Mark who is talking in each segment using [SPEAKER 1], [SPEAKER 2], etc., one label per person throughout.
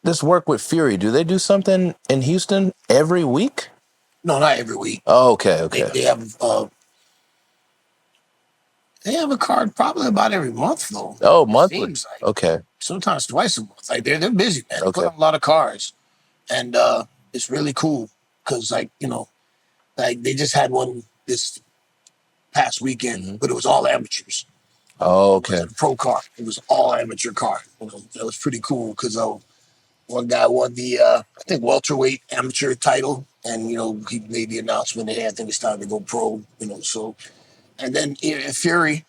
[SPEAKER 1] this work with Fury? Do they do something in Houston every week?
[SPEAKER 2] No, not every week.
[SPEAKER 1] Oh, okay.
[SPEAKER 2] They have a card probably about every month though.
[SPEAKER 1] Oh,
[SPEAKER 2] It
[SPEAKER 1] monthly.
[SPEAKER 2] seems like
[SPEAKER 1] Okay.
[SPEAKER 2] sometimes twice a month. Like they're busy, man. They
[SPEAKER 1] Okay.
[SPEAKER 2] put on a lot of cards, and it's really cool because like they just had one this past weekend, but it was all amateurs.
[SPEAKER 1] Oh,
[SPEAKER 2] It wasn't a pro card. It was all amateur card. That was pretty cool because one guy won the I think welterweight amateur title, and he made the announcement that hey, I think it's time to go pro. So and then Fury,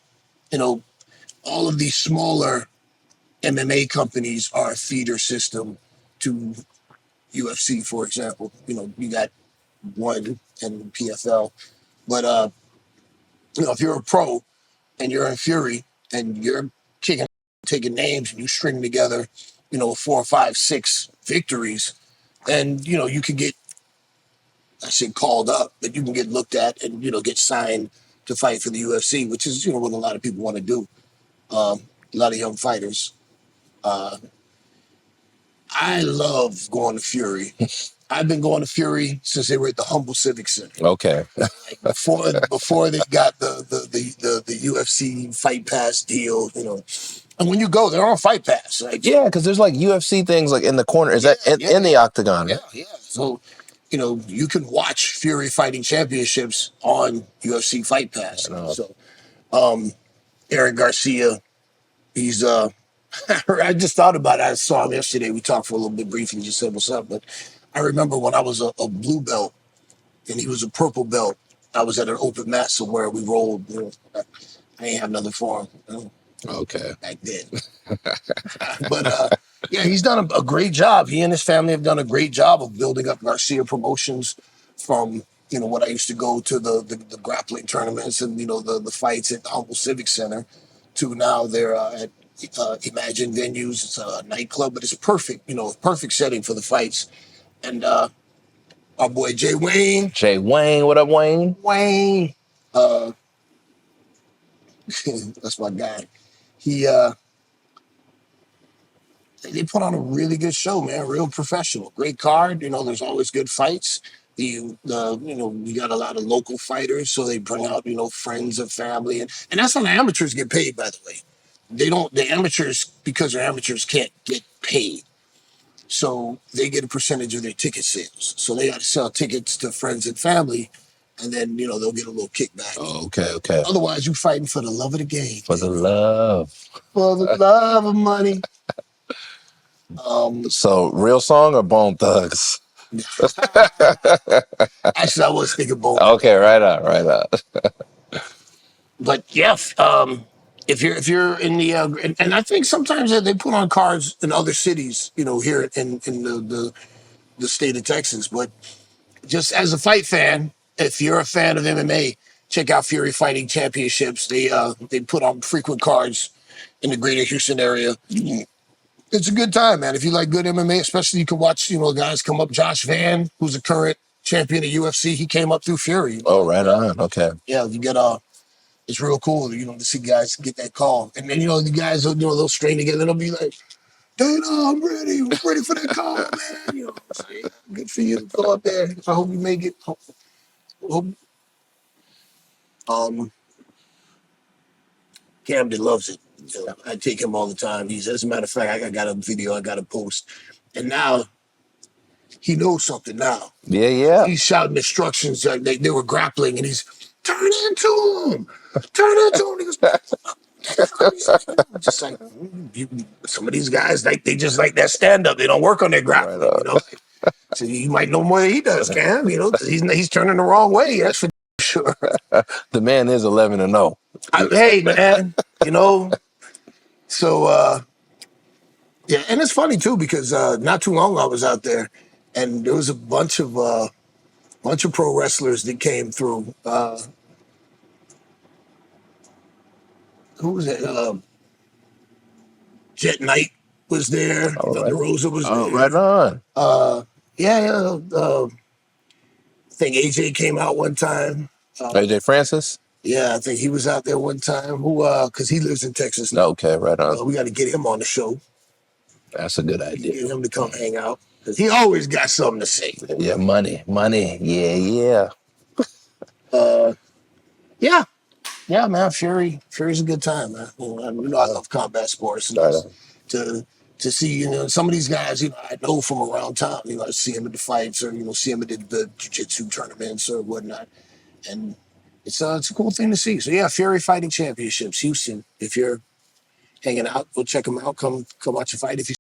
[SPEAKER 2] all of these smaller MMA companies are a feeder system to UFC, for example. You got one and PFL, but if you're a pro and you're in Fury and you're taking names and you string together, 4, 5, 6 victories, and you can get, I say called up, but you can get looked at and get signed to fight for the UFC, which is what a lot of people want to do. A lot of young fighters. I love going to Fury. I've been going to Fury since they were at the Humble Civic Center.
[SPEAKER 1] Okay.
[SPEAKER 2] Like before they got the UFC Fight Pass deal, And when you go, they're on Fight Pass. Like,
[SPEAKER 1] Yeah, because there's like UFC things like in the corner. Is that in the octagon?
[SPEAKER 2] Yeah. So, you can watch Fury Fighting Championships on UFC Fight Pass. So, Eric Garcia, he's I just thought about it. I saw him yesterday. We talked for a little bit briefly, just said what's up. But I remember when I was a blue belt and he was a purple belt, I was at an open mat somewhere. We rolled. I ain't have nothing for him.
[SPEAKER 1] Okay.
[SPEAKER 2] Back then. But yeah, he's done a great job. He and his family have done a great job of building up Garcia Promotions from, when I used to go to the grappling tournaments and, the fights at the Humble Civic Center to now they're at Imagine Venues. It's a nightclub, but it's perfect, perfect setting for the fights. And our boy Jay Wayne.
[SPEAKER 1] Jay Wayne, what up, Wayne?
[SPEAKER 2] Wayne. That's my guy. They put on a really good show, man. Real professional, great card. There's always good fights. We got a lot of local fighters, so they bring out friends and family, and that's how the amateurs get paid. By the way, the amateurs, because they're amateurs, can't get paid, so they get a percentage of their ticket sales. So they got to sell tickets to friends and family, and then they'll get a little kickback.
[SPEAKER 1] Oh, okay.
[SPEAKER 2] Otherwise, you fighting for the love of the game.
[SPEAKER 1] For the love
[SPEAKER 2] of money.
[SPEAKER 1] So real song or Bone Thugs?
[SPEAKER 2] Actually, I was thinking both.
[SPEAKER 1] Okay, right out.
[SPEAKER 2] But yeah, if you're in the and I think sometimes they put on cards in other cities, here in the state of Texas. But just as a fight fan, if you're a fan of MMA, check out Fury Fighting Championships. They put on frequent cards in the greater Houston area. It's a good time, man. If you like good MMA, especially you can watch, guys come up. Josh Van, who's a current champion of UFC, he came up through Fury.
[SPEAKER 1] Oh, right on. Okay.
[SPEAKER 2] Yeah, you get it's real cool, to see guys get that call. And then, the guys will, they'll strain together. They'll be like, Dana, I'm ready. I'm ready for that call, man. So, yeah, good for you to go up there. I hope you make it. Camden loves it. I take him all the time. As a matter of fact, I got a video I got to post. And now he knows something now.
[SPEAKER 1] Yeah.
[SPEAKER 2] He's shouting instructions. Like they were grappling, and he's, turn into him. He goes, just like some of these guys, like they just like that stand up. They don't work on their grappling, So you might know more than he does, Cam. He's turning the wrong way. That's for sure.
[SPEAKER 1] The man is 11-0.
[SPEAKER 2] Hey, man, So yeah, and it's funny too because not too long ago I was out there, and there was a bunch of pro wrestlers that came through. Who was it? Jet Knight was there. Thunder Rosa was there.
[SPEAKER 1] Right on.
[SPEAKER 2] Yeah. I think AJ came out one time.
[SPEAKER 1] AJ Francis?
[SPEAKER 2] Yeah, I think he was out there one time. Who? Because he lives in Texas now.
[SPEAKER 1] Okay, right on.
[SPEAKER 2] We got to get him on the show.
[SPEAKER 1] That's a good
[SPEAKER 2] You
[SPEAKER 1] idea.
[SPEAKER 2] get him to come hang out because he always got something to say.
[SPEAKER 1] Yeah, money. Yeah.
[SPEAKER 2] Yeah, yeah, man. Fury's a good time, man. I love combat sports. And to see, some of these guys, I know from around town. I see him at the fights or see him at the jiu-jitsu tournaments or whatnot, and it's a cool thing to see. So yeah, Fury Fighting Championships, Houston. If you're hanging out, go check them out. Come watch a fight if you